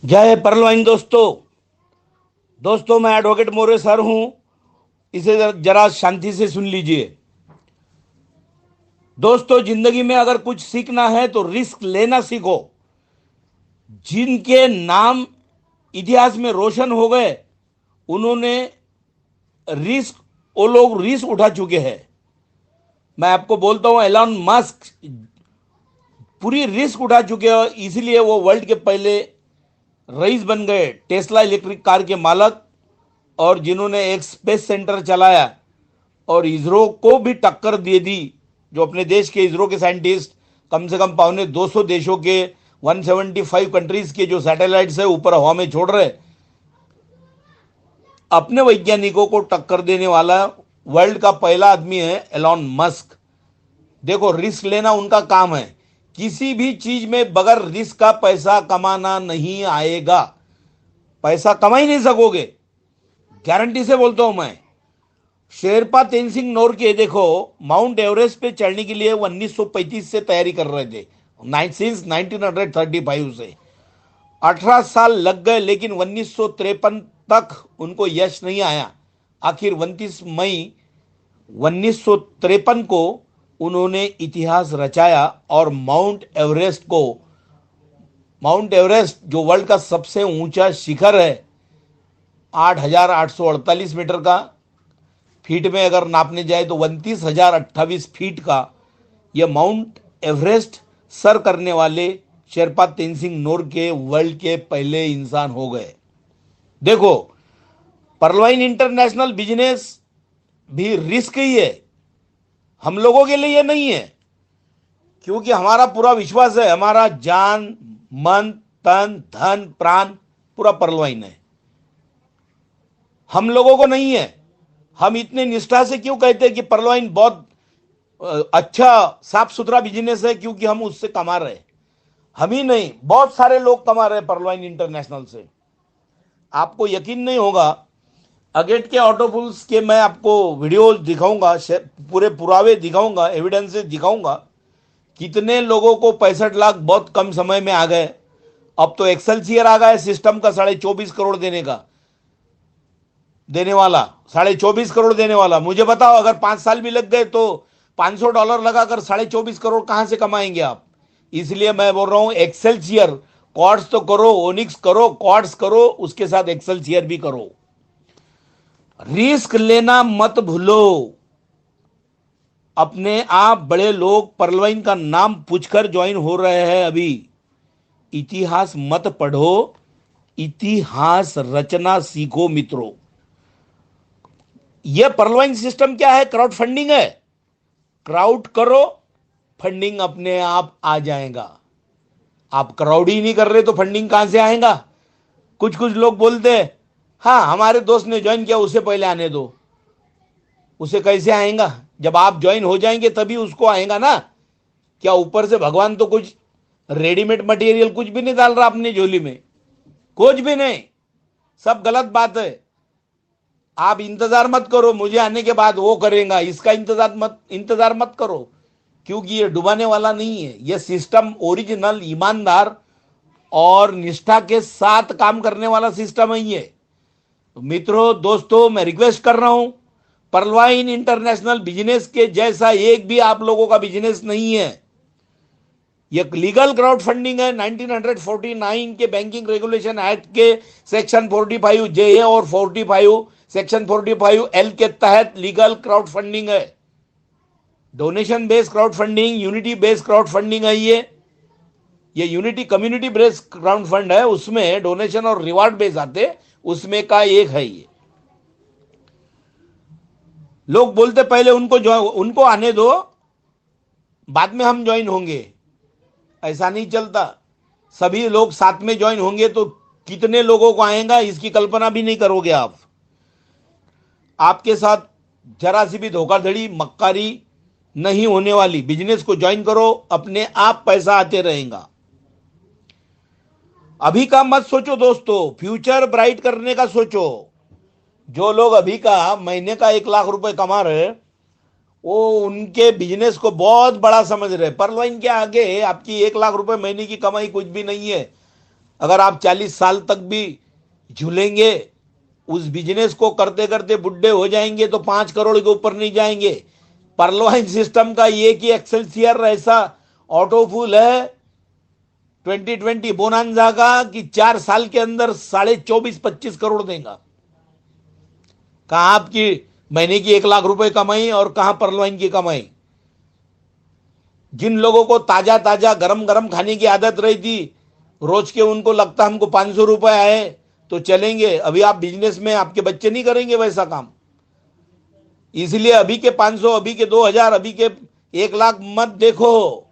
जय परलवाइन दोस्तों। दोस्तों, मैं एडवोकेट मोरे सर हूं। इसे जरा शांति से सुन लीजिए। दोस्तों, जिंदगी में अगर कुछ सीखना है तो रिस्क लेना सीखो। जिनके नाम इतिहास में रोशन हो गए, उन्होंने रिस्क वो लोग रिस्क उठा चुके हैं। मैं आपको बोलता हूं, एलॉन मस्क पूरी रिस्क उठा चुके हैं, इसीलिए वो वर्ल्ड के पहले रईस बन गए, टेस्ला इलेक्ट्रिक कार के मालक, और जिन्होंने एक स्पेस सेंटर चलाया और इसरो को भी टक्कर दे दी। जो अपने देश के इसरो के साइंटिस्ट कम से कम पौने 200 देशों के 175 कंट्रीज के जो सैटेलाइट्स है ऊपर हवा में छोड़ रहे, अपने वैज्ञानिकों को टक्कर देने वाला वर्ल्ड का पहला आदमी है एलॉन मस्क। देखो, रिस्क लेना उनका काम है। किसी भी चीज में बगैर रिस्क का पैसा कमाना नहीं आएगा। पैसा कमा ही नहीं सकोगे, गारंटी से बोलता हूं मैं। शेरपा तेनसिंग नोरके देखो, माउंट एवरेस्ट पे चढ़ने के लिए वो 1935 से तैयारी कर रहे थे, सिंस 1935 से 18 साल लग गए, लेकिन 1953 तक उनको यश नहीं आया। आखिर 29 मई 1953 को उन्होंने इतिहास रचाया और माउंट एवरेस्ट जो वर्ल्ड का सबसे ऊंचा शिखर है, 8,848 मीटर का, फीट में अगर नापने जाए तो 29,028 फीट का, यह माउंट एवरेस्ट सर करने वाले शेरपा तेनसिंग नोरके वर्ल्ड के पहले इंसान हो गए। देखो, परलवाइन इंटरनेशनल बिजनेस भी रिस्क ही है। हम लोगों के लिए यह नहीं है, क्योंकि हमारा पूरा विश्वास है, हमारा जान मन तन धन प्राण पूरा परलवाइन है। हम लोगों को नहीं है। हम इतने निष्ठा से क्यों कहते हैं कि परलवाइन बहुत अच्छा साफ सुथरा बिजनेस है? क्योंकि हम उससे कमा रहे हैं। हम ही नहीं, बहुत सारे लोग कमा रहे हैं परलवाइन इंटरनेशनल से। आपको यकीन नहीं होगा, अगेट के ऑटोपुल्स के मैं आपको वीडियो दिखाऊंगा, पूरे पुरावे दिखाऊंगा, एविडेंसेस दिखाऊंगा। कितने लोगों को 65 लाख बहुत कम समय में आ गए। अब तो एक्सेलसियर आ गया है सिस्टम का 24.5 करोड़ देने वाला, 24.5 करोड़ देने वाला। मुझे बताओ, अगर 5 साल भी लग गए तो $500 लगाकर 24.5 करोड़ कहां से कमाएंगे आप? इसलिए मैं बोल रहा हूं, एक्सेलसियर क्वार्ट्स तो करो, ओनिक्स करो, क्वार्ट्स करो, उसके साथ एक्सेलसियर भी करो। रिस्क लेना मत भूलो। अपने आप बड़े लोग परलवाइन का नाम पूछकर ज्वाइन हो रहे हैं अभी। इतिहास मत पढ़ो, इतिहास रचना सीखो मित्रों। यह परलवाइन सिस्टम क्या है? क्राउड फंडिंग है। क्राउड करो, फंडिंग अपने आप आ जाएगा। आप क्राउड ही नहीं कर रहे तो फंडिंग कहां से आएगा? कुछ कुछ लोग बोलते हैं, हाँ हमारे दोस्त ने ज्वाइन किया, उसे पहले आने दो। उसे कैसे आएगा? जब आप ज्वाइन हो जाएंगे तभी उसको आएगा ना। क्या ऊपर से भगवान तो कुछ रेडीमेड मटेरियल कुछ भी नहीं डाल रहा अपनी झोली में? कुछ भी नहीं। सब गलत बात है। आप इंतजार मत करो मुझे आने के बाद वो करेगा, इसका इंतजार मत करो, क्योंकि ये डुबाने वाला नहीं है। ये सिस्टम ओरिजिनल, ईमानदार और निष्ठा के साथ काम करने वाला सिस्टम है ये। तो मित्रों, दोस्तों, मैं रिक्वेस्ट कर रहा हूं, परलवाइन इंटरनेशनल बिजनेस के जैसा एक भी आप लोगों का बिजनेस नहीं है। यह लीगल क्राउड फंडिंग है। 1949 के बैंकिंग रेगुलेशन एक्ट के सेक्शन 45 जे और 45 सेक्शन 45 एल के तहत लीगल क्राउड फंडिंग है। Donation based crowd funding, unity based crowd funding है ये unity community based crowd fund है, उसमें डोनेशन और रिवार्ड बेस्ड आते, उसमें का एक है ये। लोग बोलते पहले उनको आने दो, बाद में हम ज्वाइन होंगे। ऐसा नहीं चलता। सभी लोग साथ में ज्वाइन होंगे तो कितने लोगों को आएगा इसकी कल्पना भी नहीं करोगे आप। आपके साथ जरा सी भी धोखाधड़ी मक्कारी नहीं होने वाली। बिजनेस को ज्वाइन करो, अपने आप पैसा आते रहेगा। अभी का मत सोचो दोस्तों, फ्यूचर ब्राइट करने का सोचो। जो लोग अभी का महीने का 1 लाख रुपए कमा रहे, वो उनके बिजनेस को बहुत बड़ा समझ रहे। परलवाइन के आगे आपकी 1 लाख रुपए महीने की कमाई कुछ भी नहीं है। अगर आप 40 साल तक भी झूलेंगे, उस बिजनेस को करते करते बुढ़े हो जाएंगे तो 5 करोड़ के ऊपर नहीं जाएंगे। परलवाइन सिस्टम का ये कि एक्सेलसियर ऐसा ऑटोफुल है 2020 बोनांजा का कि 4 साल के अंदर 24.5-25 करोड़ देगा। कहां आपकी महीने की 1 लाख रुपए कमाई और कहां परलवाइन की कमाई। जिन लोगों को ताजा ताजा गरम गरम खाने की आदत रही थी, रोज के उनको लगता हमको 500 रुपए आए तो चलेंगे, अभी आप बिजनेस में आपके बच्चे नहीं करेंगे वैसा काम। इसलिए अभी के 500, अभी के 2000, अभी के 1 लाख मत देखो।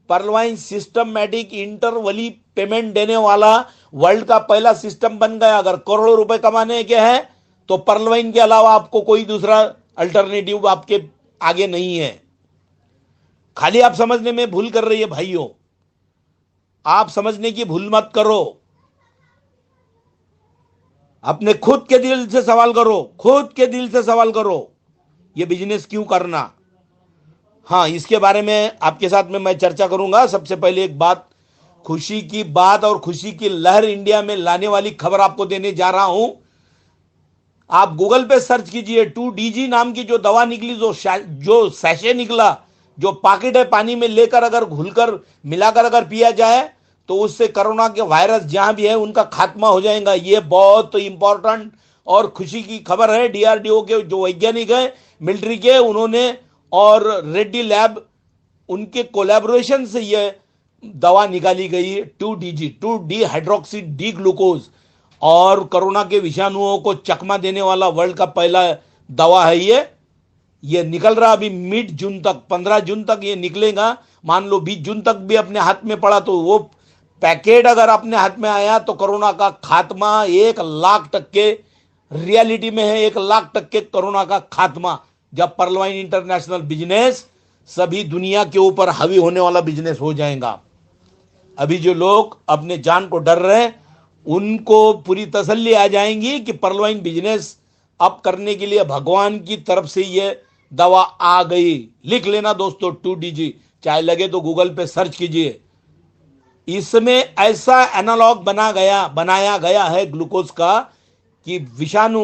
परलवाइन सिस्टमैटिक इंटरवली पेमेंट देने वाला वर्ल्ड का पहला सिस्टम बन गया। अगर करोड़ों रुपए कमाने के हैं तो परलवाइन के अलावा आपको कोई दूसरा अल्टरनेटिव आपके आगे नहीं है। खाली आप समझने में भूल कर रही है भाइयों, आप समझने की भूल मत करो। अपने खुद के दिल से सवाल करो, खुद के दिल से सवाल करो, ये बिजनेस क्यों करना। हाँ, इसके बारे में आपके साथ में मैं चर्चा करूंगा। सबसे पहले एक बात, खुशी की बात और खुशी की लहर इंडिया में लाने वाली खबर आपको देने जा रहा हूं। आप गूगल पे सर्च कीजिए, 2DG नाम की जो दवा निकली, जो सैशे निकला, जो पैकेट है, पानी में लेकर अगर घुलकर मिलाकर अगर पिया जाए तो उससे कोरोना के वायरस जहां भी है उनका खात्मा हो जाएगा। ये बहुत इंपॉर्टेंट और खुशी की खबर है। DRDO के जो वैज्ञानिक है मिलिट्री के, उन्होंने और रेड्डी लैब, उनके कोलैबोरेशन से ये दवा निकाली गई है 2DG, 2D hydroxy D glucose, और कोरोना के विषाणुओं को चकमा देने वाला वर्ल्ड का पहला दवा है ये निकल रहा अभी मिड जून तक, 15 जून तक ये निकलेगा। मान लो 20 जून तक भी अपने हाथ में पड़ा तो वो पैकेट अगर अपने हाथ में आया तो कोरोना का खात्मा 1,00,000% रियलिटी में है। 1,00,000% कोरोना का खात्मा, जब परलवाइन इंटरनेशनल बिजनेस सभी दुनिया के ऊपर हावी होने वाला बिजनेस हो जाएगा। अभी जो लोग अपने जान को डर रहे हैं उनको पूरी तसल्ली आ जाएंगी कि परलवाइन बिजनेस अब करने के लिए भगवान की तरफ से ये दवा आ गई। लिख लेना दोस्तों, 2DG, चाहे लगे तो गूगल पे सर्च कीजिए। इसमें ऐसा एनालॉग बनाया गया है ग्लूकोज का कि विषाणु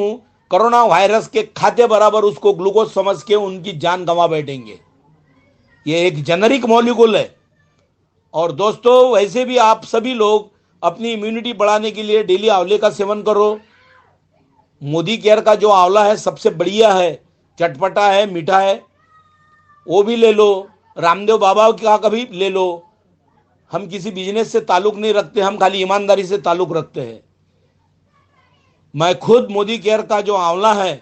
कोरोना वायरस के खाते बराबर उसको ग्लूकोज समझ के उनकी जान गंवा बैठेंगे। ये एक जेनरिक मॉलिक्यूल है। और दोस्तों, वैसे भी आप सभी लोग अपनी इम्यूनिटी बढ़ाने के लिए डेली आंवले का सेवन करो। मोदी केयर का जो आंवला है सबसे बढ़िया है, चटपटा है, मीठा है, वो भी ले लो। रामदेव बाबा का कभी ले लो। हम किसी बिजनेस से ताल्लुक नहीं रखते, हम खाली ईमानदारी से ताल्लुक रखते हैं। मैं खुद मोदी केयर का जो आंवला है,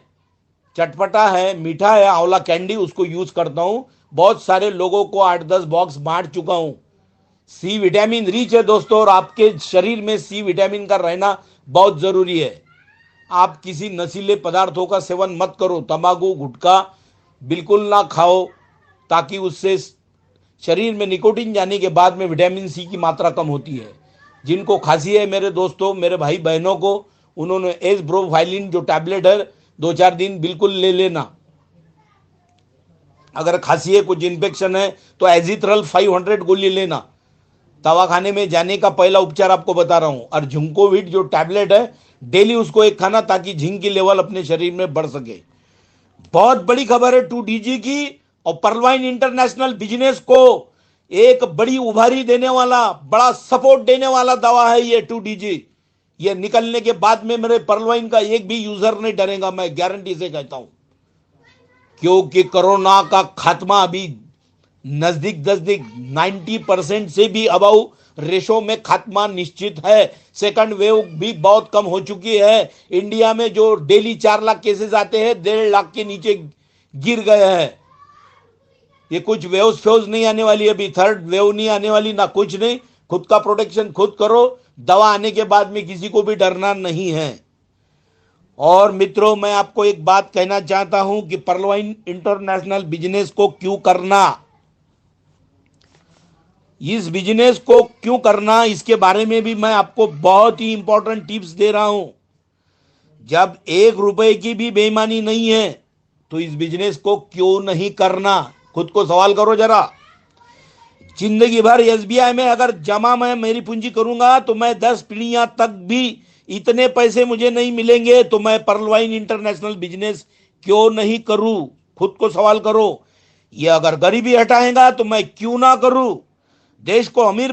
चटपटा है, मीठा है, आंवला कैंडी, उसको यूज करता हूं। बहुत सारे लोगों को 8-10 बॉक्स बांट चुका हूं। सी विटामिन रिच है दोस्तों, और आपके शरीर में सी विटामिन का रहना बहुत जरूरी है। आप किसी नशीले पदार्थों का सेवन मत करो, तंबाकू गुटखा बिल्कुल ना खाओ, ताकि उससे शरीर में निकोटीन जाने के बाद में विटामिन सी की मात्रा कम होती है। जिनको खांसी है मेरे दोस्तों, मेरे भाई बहनों को, उन्होंने एज़ब्रोफाइलिन जो टैबलेट है 2-4 दिन बिल्कुल ले लेना। अगर खांसी है, कुछ इन्फेक्शन है तो एजिथ्रल 500 गोली लेना। दवाखाने में जाने का पहला उपचार आपको बता रहा हूं। और झुंकोविट जो टैबलेट है, डेली उसको एक खाना, ताकि झिंक की लेवल अपने शरीर में बढ़ सके। बहुत बड़ी खबर है 2DG की, और परलवाइन इंटरनेशनल बिजनेस को एक बड़ी उभारी देने वाला, बड़ा सपोर्ट देने वाला दवा है ये 2DG। ये निकलने के बाद में मेरे परलवाइन का एक भी यूजर नहीं डरेगा, मैं गारंटी से कहता हूं। क्योंकि कोरोना का खात्मा अभी नजदीक 90% से भी अबव रेशो में खात्मा निश्चित है। सेकंड वेव भी बहुत कम हो चुकी है। इंडिया में जो डेली 4 लाख केसेस आते हैं, 1.5 लाख के नीचे गिर गए हैं। ये कुछ वेव्स फेव्स नहीं आने वाली, अभी थर्ड वेव नहीं आने वाली, ना कुछ नहीं। खुद का प्रोटेक्शन खुद करो। दवा आने के बाद में किसी को भी डरना नहीं है। और मित्रों, मैं आपको एक बात कहना चाहता हूं कि परलवाइन इंटरनेशनल बिजनेस को क्यों करना, इस बिजनेस को क्यों करना, इसके बारे में भी मैं आपको बहुत ही इंपॉर्टेंट टिप्स दे रहा हूं। जब 1 रुपए की भी बेईमानी नहीं है तो इस बिजनेस को क्यों नहीं करना, खुद को सवाल करो जरा। जिंदगी भर एसबीआई में अगर जमा मैं मेरी पूंजी करूंगा तो मैं 10 पीढ़ियां तक भी इतने पैसे मुझे नहीं मिलेंगे, तो मैं पर्ल वाइन इंटरनेशनल बिजनेस क्यों नहीं करूं? खुद को सवाल करो। ये अगर गरीबी हटाएगा तो मैं क्यों ना करूं? देश को अमीर